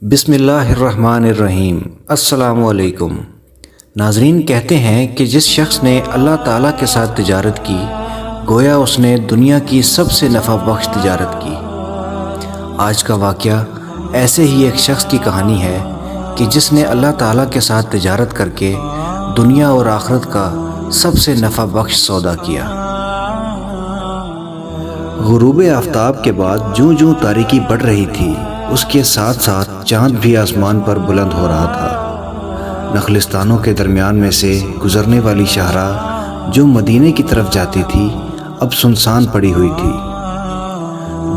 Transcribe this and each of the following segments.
بسم اللہ الرحمن الرحیم۔ السلام علیکم ناظرین، کہتے ہیں کہ جس شخص نے اللہ تعالیٰ کے ساتھ تجارت کی گویا اس نے دنیا کی سب سے نفع بخش تجارت کی۔ آج کا واقعہ ایسے ہی ایک شخص کی کہانی ہے کہ جس نے اللہ تعالیٰ کے ساتھ تجارت کر کے دنیا اور آخرت کا سب سے نفع بخش سودا کیا۔ غروب آفتاب کے بعد جوں جوں تاریکی بڑھ رہی تھی، اس کے ساتھ ساتھ چاند بھی آسمان پر بلند ہو رہا تھا۔ نخلستانوں کے درمیان میں سے گزرنے والی شاہراہ جو مدینے کی طرف جاتی تھی اب سنسان پڑی ہوئی تھی۔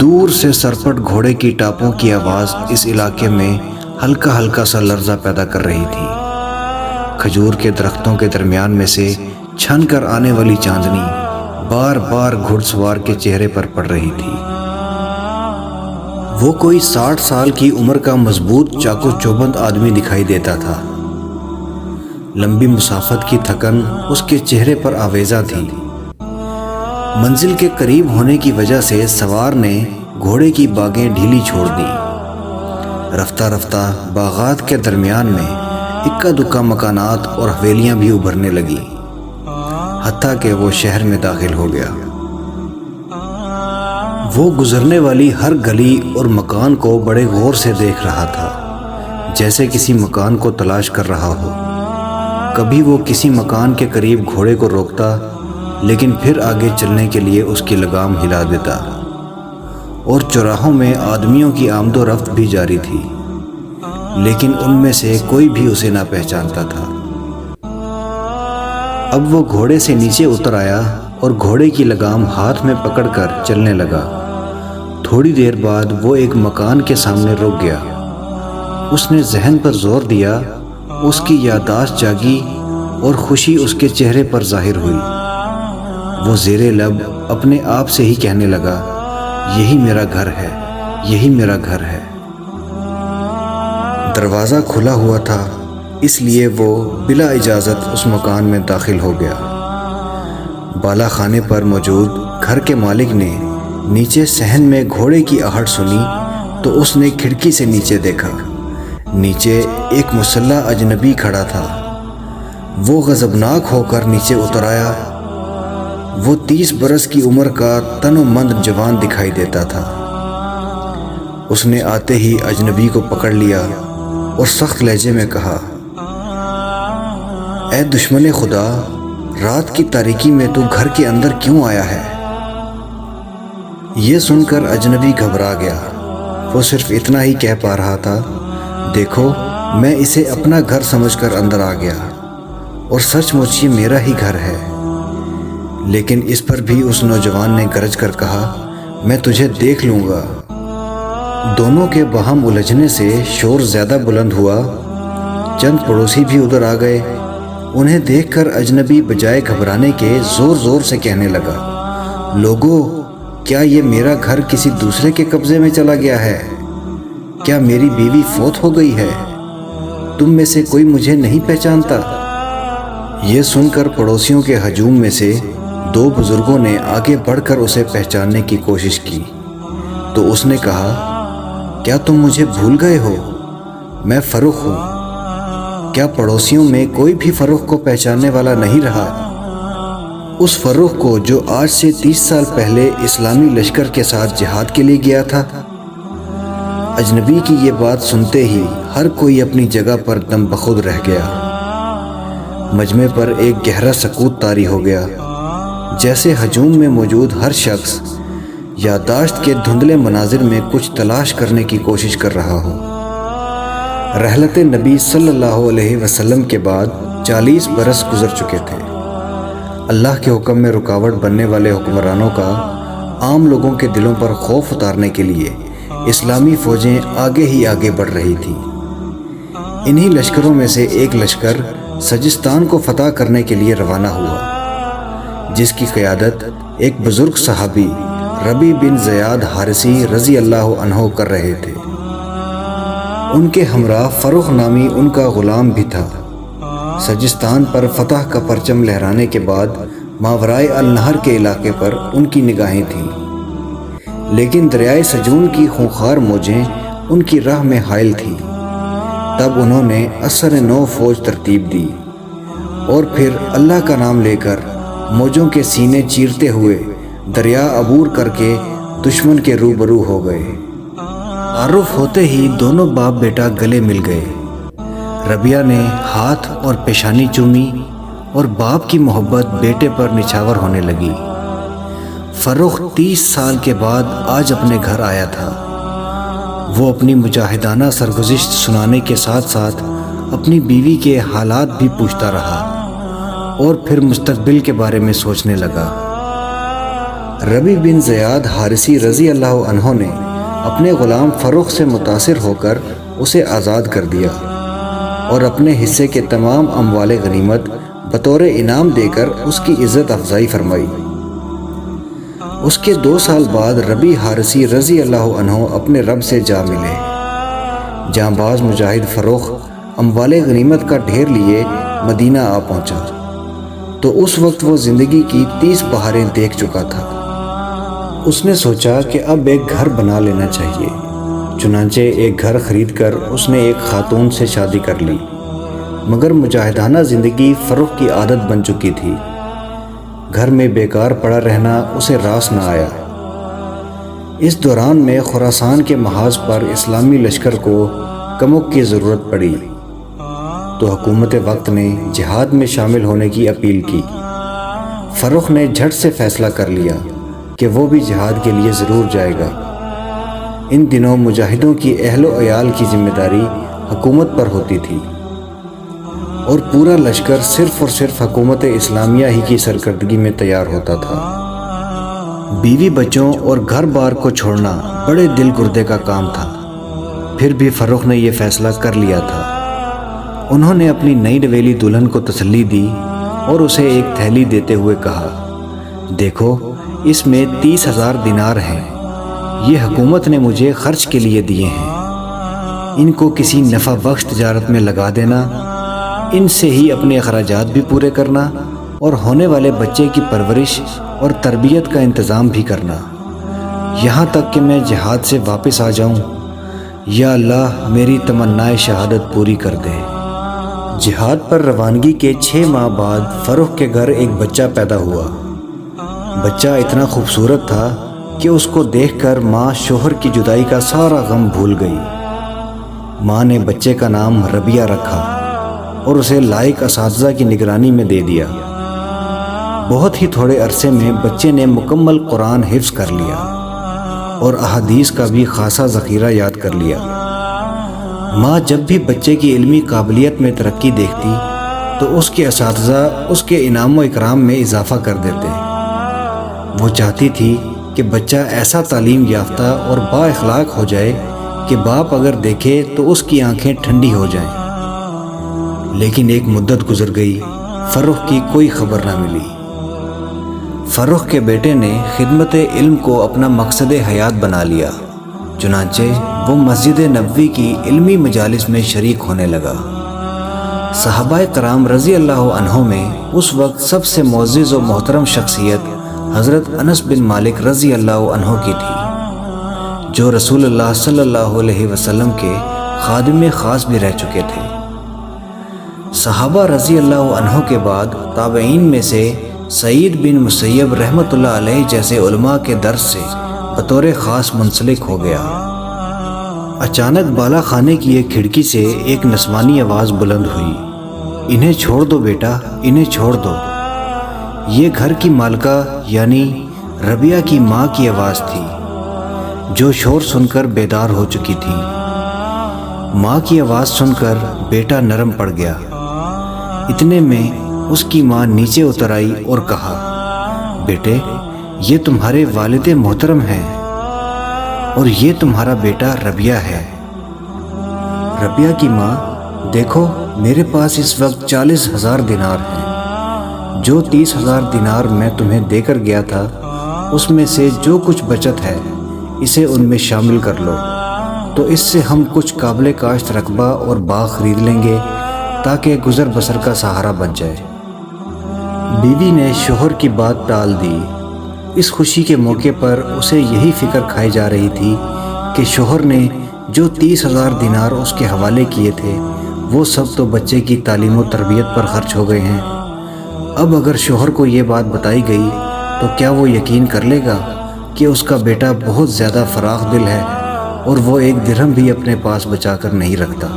دور سے سرپٹ گھوڑے کی ٹاپوں کی آواز اس علاقے میں ہلکا ہلکا سا لرزہ پیدا کر رہی تھی۔ کھجور کے درختوں کے درمیان میں سے چھن کر آنے والی چاندنی بار بار گھڑ سوار کے چہرے پر پڑ رہی تھی۔ وہ کوئی 60 سال کی عمر کا مضبوط چاقو چوبند آدمی دکھائی دیتا تھا۔ لمبی مسافت کی تھکن اس کے چہرے پر آویزاں تھی۔ منزل کے قریب ہونے کی وجہ سے سوار نے گھوڑے کی باگیں ڈھیلی چھوڑ دیں۔ رفتہ رفتہ باغات کے درمیان میں اکا دکا مکانات اور حویلیاں بھی ابھرنے لگیں، حتیٰ کہ وہ شہر میں داخل ہو گیا۔ وہ گزرنے والی ہر گلی اور مکان کو بڑے غور سے دیکھ رہا تھا، جیسے کسی مکان کو تلاش کر رہا ہو۔ کبھی وہ کسی مکان کے قریب گھوڑے کو روکتا، لیکن پھر آگے چلنے کے لیے اس کی لگام ہلا دیتا، اور چوراہوں میں آدمیوں کی آمد و رفت بھی جاری تھی، لیکن ان میں سے کوئی بھی اسے نہ پہچانتا تھا۔ اب وہ گھوڑے سے نیچے اتر آیا اور گھوڑے کی لگام ہاتھ میں پکڑ کر چلنے لگا۔ تھوڑی دیر بعد وہ ایک مکان کے سامنے رک گیا۔ اس نے ذہن پر زور دیا، اس کی یادداشت جاگی اور خوشی اس کے چہرے پر ظاہر ہوئی۔ وہ زیر لب اپنے آپ سے ہی کہنے لگا، یہی میرا گھر ہے، یہی میرا گھر ہے۔ دروازہ کھلا ہوا تھا، اس لیے وہ بلا اجازت اس مکان میں داخل ہو گیا۔ بالا خانے پر موجود گھر کے مالک نے نیچے صحن میں گھوڑے کی آہٹ سنی تو اس نے کھڑکی سے نیچے دیکھا۔ نیچے ایک مسلح اجنبی کھڑا تھا۔ وہ غضبناک ہو کر نیچے اتر آیا۔ وہ 30 برس کی عمر کا تن و مند جوان دکھائی دیتا تھا۔ اس نے آتے ہی اجنبی کو پکڑ لیا اور سخت لہجے میں کہا، اے دشمن خدا، رات کی تاریکی میں تو گھر کے اندر کیوں آیا ہے؟ یہ سن کر اجنبی گھبرا گیا۔ وہ صرف اتنا ہی کہہ پا رہا تھا، دیکھو میں اسے اپنا گھر سمجھ کر اندر آ گیا، اور سچ مچ یہ میرا ہی گھر ہے۔ لیکن اس پر بھی اس نوجوان نے گرج کر کہا، میں تجھے دیکھ لوں گا۔ دونوں کے باہم الجھنے سے شور زیادہ بلند ہوا۔ چند پڑوسی بھی ادھر آ گئے۔ انہیں دیکھ کر اجنبی بجائے گھبرانے کے زور زور سے کہنے لگا، لوگو، کیا یہ میرا گھر کسی دوسرے کے قبضے میں چلا گیا ہے؟ کیا میری بیوی فوت ہو گئی ہے؟ تم میں سے کوئی مجھے نہیں پہچانتا؟ یہ سن کر پڑوسیوں کے ہجوم میں سے 2 بزرگوں نے آگے بڑھ کر اسے پہچاننے کی کوشش کی، تو اس نے کہا، کیا تم مجھے بھول گئے ہو؟ میں فروخ ہوں۔ کیا پڑوسیوں میں کوئی بھی فروخ کو پہچاننے والا نہیں رہا؟ اس فروخ کو جو آج سے 30 سال پہلے اسلامی لشکر کے ساتھ جہاد کے لیے گیا تھا۔ اجنبی کی یہ بات سنتے ہی ہر کوئی اپنی جگہ پر دم بخود رہ گیا۔ مجمع پر ایک گہرا سکوت طاری ہو گیا، جیسے ہجوم میں موجود ہر شخص یادداشت کے دھندلے مناظر میں کچھ تلاش کرنے کی کوشش کر رہا ہو۔ رحلت نبی صلی اللہ علیہ وسلم کے بعد 40 برس گزر چکے تھے۔ اللہ کے حکم میں رکاوٹ بننے والے حکمرانوں کا عام لوگوں کے دلوں پر خوف اتارنے کے لیے اسلامی فوجیں آگے ہی آگے بڑھ رہی تھیں۔ انہی لشکروں میں سے ایک لشکر سجستان کو فتح کرنے کے لیے روانہ ہوا، جس کی قیادت ایک بزرگ صحابی ربیع بن زیاد حارثی رضی اللہ عنہ کر رہے تھے۔ ان کے ہمراہ فروخ نامی ان کا غلام بھی تھا۔ سجستان پر فتح کا پرچم لہرانے کے بعد ماورائے النہر کے علاقے پر ان کی نگاہیں تھیں، لیکن دریائے سجون کی خونخوار موجیں ان کی راہ میں حائل تھیں۔ تب انہوں نے اثر نو فوج ترتیب دی اور پھر اللہ کا نام لے کر موجوں کے سینے چیرتے ہوئے دریا عبور کر کے دشمن کے روبرو ہو گئے۔ تعارف ہوتے ہی دونوں باپ بیٹا گلے مل گئے۔ ربیہ نے ہاتھ اور پیشانی چومی اور باپ کی محبت بیٹے پر نچھاور ہونے لگی۔ فرخ 30 سال کے بعد آج اپنے گھر آیا تھا۔ وہ اپنی مجاہدانہ سرگزشت سنانے کے ساتھ ساتھ اپنی بیوی کے حالات بھی پوچھتا رہا اور پھر مستقبل کے بارے میں سوچنے لگا۔ ربیع بن زیاد حارثی رضی اللہ عنہ نے اپنے غلام فرخ سے متاثر ہو کر اسے آزاد کر دیا اور اپنے حصے کے تمام اموال غنیمت بطور انعام دے کر اس کی عزت افزائی فرمائی۔ اس کے 2 سال بعد ربیع حارثی رضی اللہ عنہ اپنے رب سے جا ملے۔ جاں باز مجاہد فرخ اموال غنیمت کا ڈھیر لیے مدینہ آ پہنچا تو اس وقت وہ زندگی کی 30 بہاریں دیکھ چکا تھا۔ اس نے سوچا کہ اب ایک گھر بنا لینا چاہیے، چنانچہ ایک گھر خرید کر اس نے ایک خاتون سے شادی کر لی، مگر مجاہدانہ زندگی فرخ کی عادت بن چکی تھی۔ گھر میں بیکار پڑا رہنا اسے راس نہ آیا۔ اس دوران میں خراسان کے محاذ پر اسلامی لشکر کو کمک کی ضرورت پڑی تو حکومت وقت نے جہاد میں شامل ہونے کی اپیل کی۔ فرخ نے جھٹ سے فیصلہ کر لیا کہ وہ بھی جہاد کے لیے ضرور جائے گا۔ ان دنوں مجاہدوں کی اہل و عیال کی ذمہ داری حکومت پر ہوتی تھی اور پورا لشکر صرف اور صرف حکومت اسلامیہ ہی کی سرکردگی میں تیار ہوتا تھا۔ بیوی بچوں اور گھر بار کو چھوڑنا بڑے دل گردے کا کام تھا، پھر بھی فرخ نے یہ فیصلہ کر لیا تھا۔ انہوں نے اپنی نئی ڈویلی دلہن کو تسلی دی اور اسے ایک تھیلی دیتے ہوئے کہا، دیکھو اس میں 30,000 دینار ہیں، یہ حکومت نے مجھے خرچ کے لیے دیے ہیں، ان کو کسی نفع بخش تجارت میں لگا دینا، ان سے ہی اپنے اخراجات بھی پورے کرنا اور ہونے والے بچے کی پرورش اور تربیت کا انتظام بھی کرنا، یہاں تک کہ میں جہاد سے واپس آ جاؤں۔ یا اللہ میری تمنائے شہادت پوری کر دے۔ جہاد پر روانگی کے 6 ماہ بعد فرخ کے گھر ایک بچہ پیدا ہوا۔ بچہ اتنا خوبصورت تھا کہ اس کو دیکھ کر ماں شوہر کی جدائی کا سارا غم بھول گئی۔ ماں نے بچے کا نام ربیہ رکھا اور اسے لائق اساتذہ کی نگرانی میں دے دیا۔ بہت ہی تھوڑے عرصے میں بچے نے مکمل قرآن حفظ کر لیا اور احادیث کا بھی خاصا ذخیرہ یاد کر لیا۔ ماں جب بھی بچے کی علمی قابلیت میں ترقی دیکھتی تو اس کے اساتذہ اس کے انعام و اکرام میں اضافہ کر دیتے۔ وہ چاہتی تھی کہ بچہ ایسا تعلیم یافتہ اور با اخلاق ہو جائے کہ باپ اگر دیکھے تو اس کی آنکھیں ٹھنڈی ہو جائیں۔ لیکن ایک مدت گزر گئی، فرخ کی کوئی خبر نہ ملی۔ فرخ کے بیٹے نے خدمت علم کو اپنا مقصد حیات بنا لیا، چنانچہ وہ مسجد نبوی کی علمی مجالس میں شریک ہونے لگا۔ صحابہ کرام رضی اللہ عنہ میں اس وقت سب سے معزز و محترم شخصیت حضرت انس بن مالک رضی اللہ عنہ کی تھی، جو رسول اللہ صلی اللہ علیہ وسلم کے خادم خاص بھی رہ چکے تھے۔ صحابہ رضی اللہ عنہ کے بعد تابعین میں سے سعید بن مسیب رحمۃ اللہ علیہ جیسے علماء کے درس سے بطور خاص منسلک ہو گیا۔ اچانک بالا خانے کی ایک کھڑکی سے ایک نسوانی آواز بلند ہوئی، انہیں چھوڑ دو بیٹا، انہیں چھوڑ دو۔ یہ گھر کی مالکہ یعنی ربیہ کی ماں کی آواز تھی، جو شور سن کر بیدار ہو چکی تھی۔ ماں کی آواز سن کر بیٹا نرم پڑ گیا۔ اتنے میں اس کی ماں نیچے اتر آئی اور کہا، بیٹے یہ تمہارے والد محترم ہیں اور یہ تمہارا بیٹا ربیہ ہے۔ ربیہ کی ماں، دیکھو میرے پاس اس وقت 40,000 دینار ہیں، جو 30,000 دینار میں تمہیں دے کر گیا تھا اس میں سے جو کچھ بچت ہے اسے ان میں شامل کر لو، تو اس سے ہم کچھ قابل کاشت رقبہ اور باغ خرید لیں گے تاکہ گزر بسر کا سہارا بن جائے۔ بیوی نے شوہر کی بات ٹال دی۔ اس خوشی کے موقع پر اسے یہی فکر کھائی جا رہی تھی کہ شوہر نے جو 30,000 دینار اس کے حوالے کیے تھے وہ سب تو بچے کی تعلیم و تربیت پر خرچ ہو گئے ہیں۔ اب اگر شوہر کو یہ بات بتائی گئی تو کیا وہ یقین کر لے گا کہ اس کا بیٹا بہت زیادہ فراخ دل ہے اور وہ ایک درہم بھی اپنے پاس بچا کر نہیں رکھتا؟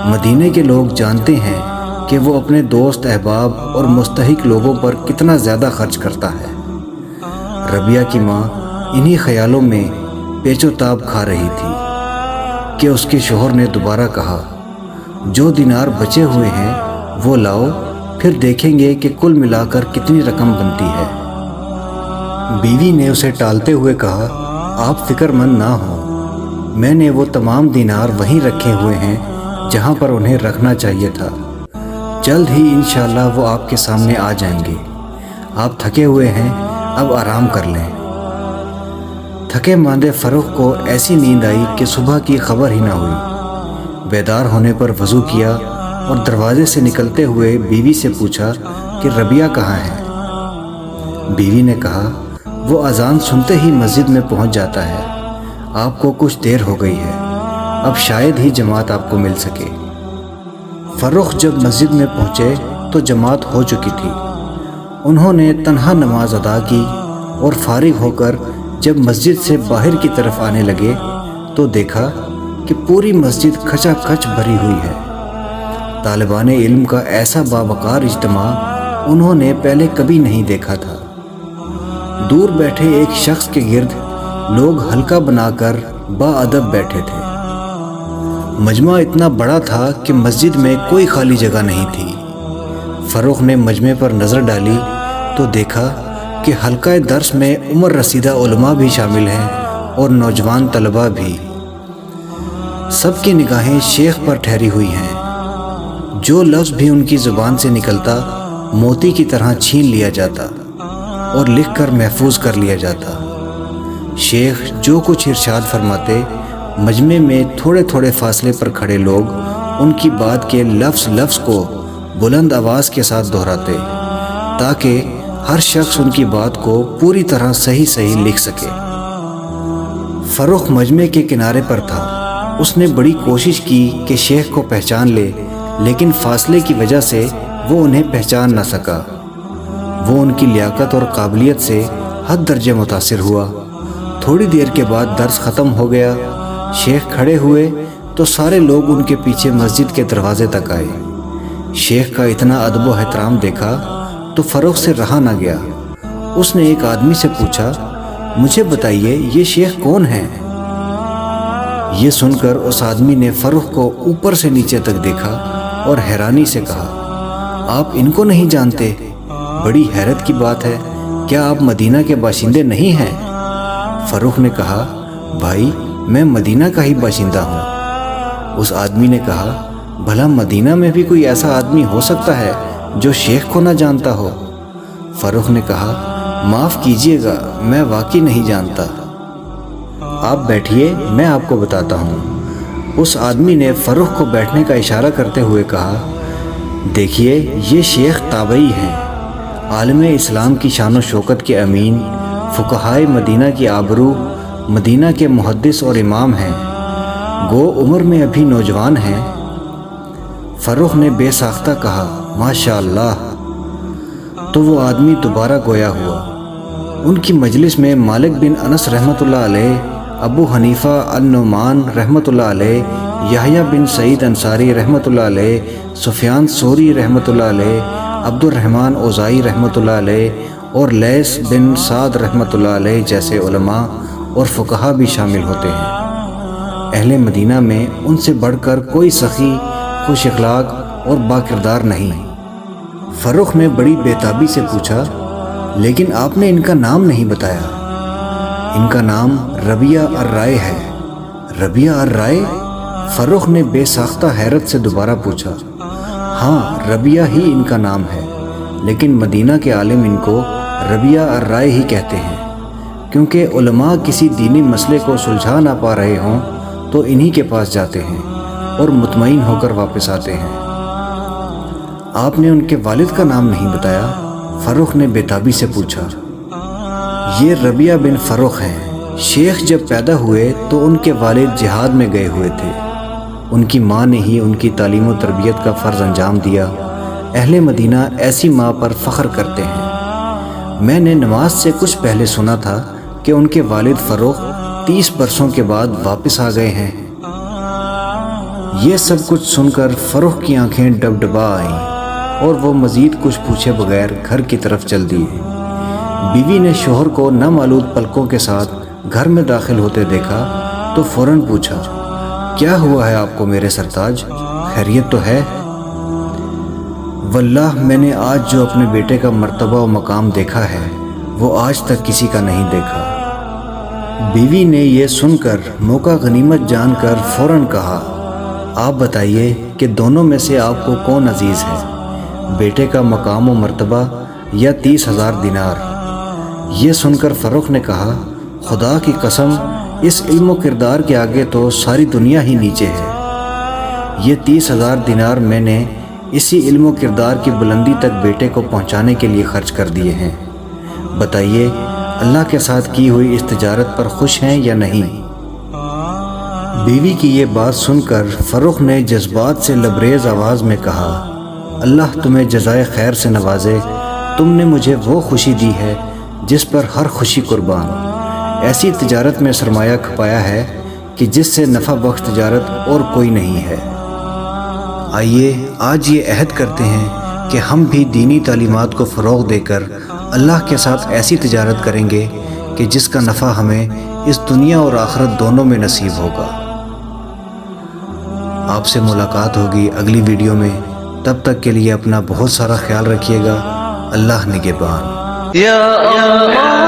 مدینے کے لوگ جانتے ہیں کہ وہ اپنے دوست احباب اور مستحق لوگوں پر کتنا زیادہ خرچ کرتا ہے۔ ربیہ کی ماں انہی خیالوں میں پیچ و تاب کھا رہی تھی کہ اس کے شوہر نے دوبارہ کہا، جو دینار بچے ہوئے ہیں وہ لاؤ، پھر دیکھیں گے کہ کل ملا کر کتنی رقم بنتی ہے۔ بیوی نے اسے ٹالتے ہوئے کہا، آپ فکر مند نہ ہوں، میں نے وہ تمام دینار وہیں رکھے ہوئے ہیں جہاں پر انہیں رکھنا چاہیے تھا، جلد ہی انشاءاللہ وہ آپ کے سامنے آ جائیں گے۔ آپ تھکے ہوئے ہیں، اب آرام کر لیں۔ تھکے ماندے فروخ کو ایسی نیند آئی کہ صبح کی خبر ہی نہ ہوئی۔ بیدار ہونے پر وضو کیا اور دروازے سے نکلتے ہوئے بیوی سے پوچھا کہ ربیہ کہاں ہے؟ بیوی نے کہا، وہ اذان سنتے ہی مسجد میں پہنچ جاتا ہے، آپ کو کچھ دیر ہو گئی ہے، اب شاید ہی جماعت آپ کو مل سکے۔ فروخ جب مسجد میں پہنچے تو جماعت ہو چکی تھی۔ انہوں نے تنہا نماز ادا کی اور فارغ ہو کر جب مسجد سے باہر کی طرف آنے لگے تو دیکھا کہ پوری مسجد کھچا کھچ بھری ہوئی ہے۔ طالبان علم کا ایسا باوقار اجتماع انہوں نے پہلے کبھی نہیں دیکھا تھا۔ دور بیٹھے ایک شخص کے گرد لوگ حلقہ بنا کر باادب بیٹھے تھے۔ مجمع اتنا بڑا تھا کہ مسجد میں کوئی خالی جگہ نہیں تھی۔ فروخ نے مجمع پر نظر ڈالی تو دیکھا کہ حلقہ درس میں عمر رسیدہ علماء بھی شامل ہیں اور نوجوان طلباء بھی۔ سب کی نگاہیں شیخ پر ٹھہری ہوئی ہیں۔ جو لفظ بھی ان کی زبان سے نکلتا موتی کی طرح چھین لیا جاتا اور لکھ کر محفوظ کر لیا جاتا۔ شیخ جو کچھ ارشاد فرماتے، مجمع میں تھوڑے تھوڑے فاصلے پر کھڑے لوگ ان کی بات کے لفظ لفظ کو بلند آواز کے ساتھ دہراتے تاکہ ہر شخص ان کی بات کو پوری طرح صحیح لکھ سکے۔ فروخ مجمع کے کنارے پر تھا۔ اس نے بڑی کوشش کی کہ شیخ کو پہچان لے، لیکن فاصلے کی وجہ سے وہ انہیں پہچان نہ سکا۔ وہ ان کی لیاقت اور قابلیت سے حد درجے متاثر ہوا۔ تھوڑی دیر کے بعد درس ختم ہو گیا۔ شیخ کھڑے ہوئے تو سارے لوگ ان کے پیچھے مسجد کے دروازے تک آئے۔ شیخ کا اتنا ادب و احترام دیکھا تو فروخ سے رہا نہ گیا۔ اس نے ایک آدمی سے پوچھا، مجھے بتائیے یہ شیخ کون ہیں؟ یہ سن کر اس آدمی نے فروخ کو اوپر سے نیچے تک دیکھا اور حیرانی سے کہا، آپ ان کو نہیں جانتے؟ بڑی حیرت کی بات ہے، کیا آپ مدینہ کے باشندے نہیں ہیں؟ فروخ نے کہا، بھائی میں مدینہ کا ہی باشندہ ہوں۔ اس آدمی نے کہا، بھلا مدینہ میں بھی کوئی ایسا آدمی ہو سکتا ہے جو شیخ کو نہ جانتا ہو؟ فروخ نے کہا، معاف کیجیے گا، میں واقعی نہیں جانتا۔ آپ بیٹھیے، میں آپ کو بتاتا ہوں۔ اس آدمی نے فروخ کو بیٹھنے کا اشارہ کرتے ہوئے کہا، دیکھیے یہ شیخ تابعی ہیں، عالم اسلام کی شان و شوکت کے امین، فقہائے مدینہ کی آبرو، مدینہ کے محدث اور امام ہیں، گو عمر میں ابھی نوجوان ہیں۔ فروخ نے بے ساختہ کہا، ماشاءاللہ۔ تو وہ آدمی دوبارہ گویا ہوا۔ ان کی مجلس میں مالک بن انس رحمۃ اللہ علیہ، ابو حنیفہ النعمان رحمۃ اللہ علیہ، یحییٰ بن سعید انصاری رحمۃ اللہ علیہ، سفیان ثوری رحمۃ اللہ علیہ، عبد الرحمن اوزائی رحمۃ اللہ علیہ اور لیث بن سعد رحمۃ اللہ علیہ جیسے علماء اور فقہا بھی شامل ہوتے ہیں۔ اہل مدینہ میں ان سے بڑھ کر کوئی سخی، خوش اخلاق اور باکردار نہیں۔ فروخ نے بڑی بےتابی سے پوچھا، لیکن آپ نے ان کا نام نہیں بتایا۔ ان کا نام ربیہ الرائے ہے۔ ربیہ الرائے؟ فروخ نے بے ساختہ حیرت سے دوبارہ پوچھا۔ ہاں، ربیہ ہی ان کا نام ہے، لیکن مدینہ کے عالم ان کو ربیہ الرائے ہی کہتے ہیں، کیونکہ علماء کسی دینی مسئلے کو سلجھا نہ پا رہے ہوں تو انہی کے پاس جاتے ہیں اور مطمئن ہو کر واپس آتے ہیں۔ آپ نے ان کے والد کا نام نہیں بتایا؟ فروخ نے بےتابی سے پوچھا۔ یہ ربیہ بن فروخ ہیں، شیخ جب پیدا ہوئے تو ان کے والد جہاد میں گئے ہوئے تھے۔ ان کی ماں نے ہی ان کی تعلیم و تربیت کا فرض انجام دیا۔ اہل مدینہ ایسی ماں پر فخر کرتے ہیں۔ میں نے نماز سے کچھ پہلے سنا تھا کہ ان کے والد فروخ 30 برسوں کے بعد واپس آ گئے ہیں۔ یہ سب کچھ سن کر فروخ کی آنکھیں ڈبڈبا آئیں اور وہ مزید کچھ پوچھے بغیر گھر کی طرف چل دیے۔ بیوی نے شوہر کو نامعلوم پلکوں کے ساتھ گھر میں داخل ہوتے دیکھا تو فوراً پوچھا، کیا ہوا ہے آپ کو میرے سرتاج؟ خیریت تو ہے؟ واللہ میں نے آج جو اپنے بیٹے کا مرتبہ و مقام دیکھا ہے وہ آج تک کسی کا نہیں دیکھا۔ بیوی نے یہ سن کر موقع غنیمت جان کر فوراً کہا، آپ بتائیے کہ دونوں میں سے آپ کو کون عزیز ہے، بیٹے کا مقام و مرتبہ یا 30,000 دینار؟ یہ سن کر فروخ نے کہا، خدا کی قسم اس علم و کردار کے آگے تو ساری دنیا ہی نیچے ہے۔ یہ 30,000 دینار میں نے اسی علم و کردار کی بلندی تک بیٹے کو پہنچانے کے لیے خرچ کر دیے ہیں۔ بتائیے اللہ کے ساتھ کی ہوئی اس تجارت پر خوش ہیں یا نہیں؟ بیوی کی یہ بات سن کر فروخ نے جذبات سے لبریز آواز میں کہا، اللہ تمہیں جزائے خیر سے نوازے، تم نے مجھے وہ خوشی دی ہے جس پر ہر خوشی قربان۔ ایسی تجارت میں سرمایہ کھپایا ہے کہ جس سے نفع بخش تجارت اور کوئی نہیں ہے۔ آئیے آج یہ عہد کرتے ہیں کہ ہم بھی دینی تعلیمات کو فروغ دے کر اللہ کے ساتھ ایسی تجارت کریں گے کہ جس کا نفع ہمیں اس دنیا اور آخرت دونوں میں نصیب ہوگا۔ آپ سے ملاقات ہوگی اگلی ویڈیو میں، تب تک کے لیے اپنا بہت سارا خیال رکھیے گا۔ اللہ نگہبان۔ یا اللہ